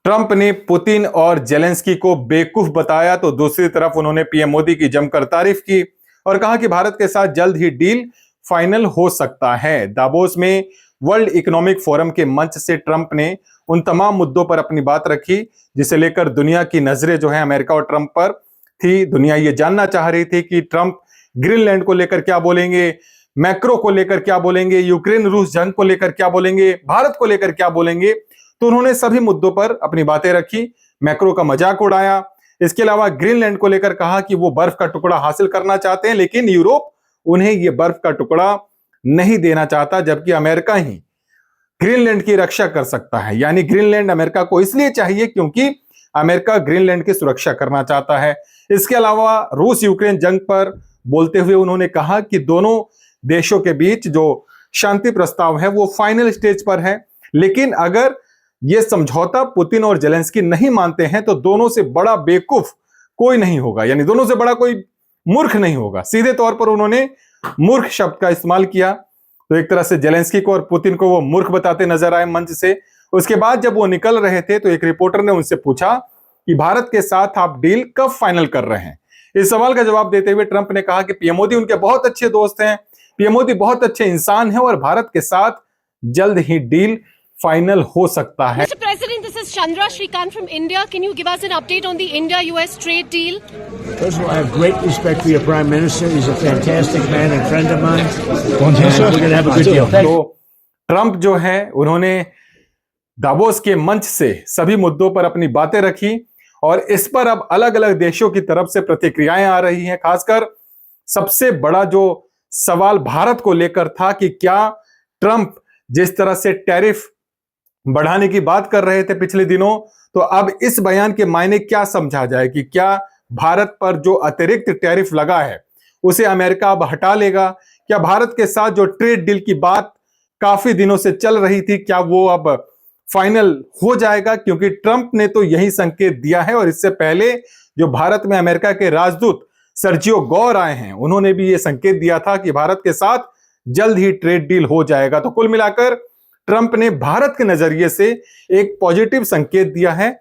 Trump ने Putin और Zelensky को बेवकूफ बताया तो दूसरी तरफ उन्होंने पीएम मोदी की जमकर तारीफ की और कहा कि भारत के साथ जल्द ही डील फाइनल हो सकता है। दावोस में वर्ल्ड इकोनॉमिक फोरम के मंच से ट्रंप ने उन तमाम मुद्दों पर अपनी बात रखी जिसे लेकर दुनिया की नजरें जो है अमेरिका और ट्रंप पर थी। दुनिया ये जानना चाह रही थी कि ट्रंप ग्रीनलैंड को लेकर क्या बोलेंगे, मैक्रो को लेकर क्या बोलेंगे, यूक्रेन रूस जंग को लेकर क्या बोलेंगे, भारत को लेकर क्या बोलेंगे। तो उन्होंने सभी मुद्दों पर अपनी बातें रखी, मैक्रो का मजाक उड़ाया। इसके अलावा ग्रीनलैंड को लेकर कहा कि वो बर्फ का टुकड़ा हासिल करना चाहते हैं लेकिन यूरोप उन्हें ये बर्फ का टुकड़ा नहीं देना चाहता, जबकि अमेरिका ही ग्रीनलैंड की रक्षा कर सकता है। यानी ग्रीनलैंड अमेरिका को इसलिए चाहिए क्योंकि अमेरिका ग्रीनलैंड की सुरक्षा करना चाहता है। इसके अलावा रूस यूक्रेन जंग पर बोलते हुए उन्होंने कहा कि दोनों देशों के बीच जो शांति प्रस्ताव है वो फाइनल स्टेज पर है, लेकिन अगर ये समझौता पुतिन और जेलेंस्की नहीं मानते हैं तो दोनों से बड़ा बेवकूफ कोई नहीं होगा, यानी दोनों से बड़ा कोई मूर्ख नहीं होगा। सीधे तौर पर उन्होंने मूर्ख शब्द का इस्तेमाल किया। तो एक तरह से जेलेंस्की को और पुतिन को वो मूर्ख बताते नजर आए मंच से। उसके बाद जब वो निकल रहे थे तो एक रिपोर्टर ने उनसे पूछा कि भारत के साथ आप डील कब फाइनल कर रहे हैं। इस सवाल का जवाब देते हुए ट्रंप ने कहा कि पीएम मोदी उनके बहुत अच्छे दोस्त हैं, पीएम मोदी बहुत अच्छे इंसान हैं और भारत के साथ जल्द ही डील फाइनल हो सकता है। Mr. President, this is Chandra Shrikant from India. Can you give us an update on the India-US trade deal? First of all, I have great respect for your Prime Minister. He's a fantastic man and friend of mine. And we're going to have a good deal. तो Trump जो है उन्होंने Davos के मंच से सभी मुद्दों पर अपनी बातें रखी और इस पर अब अलग अलग देशों की तरफ से प्रतिक्रियाएं आ रही हैं। खासकर सबसे बड़ा जो सवाल भारत को लेकर था कि क्या ट्रंप जिस तरह से टैरिफ बढ़ाने की बात कर रहे थे पिछले दिनों, तो अब इस बयान के मायने क्या समझा जाए कि क्या भारत पर जो अतिरिक्त टैरिफ लगा है उसे अमेरिका अब हटा लेगा? क्या भारत के साथ जो ट्रेड डील की बात काफी दिनों से चल रही थी क्या वो अब फाइनल हो जाएगा? क्योंकि ट्रंप ने तो यही संकेत दिया है और इससे पहले जो भारत में अमेरिका के राजदूत सर्जियो गौर आए हैं उन्होंने भी यह संकेत दिया था कि भारत के साथ जल्द ही ट्रेड डील हो जाएगा। तो कुल मिलाकर ट्रंप ने भारत के नजरिए से एक पॉजिटिव संकेत दिया है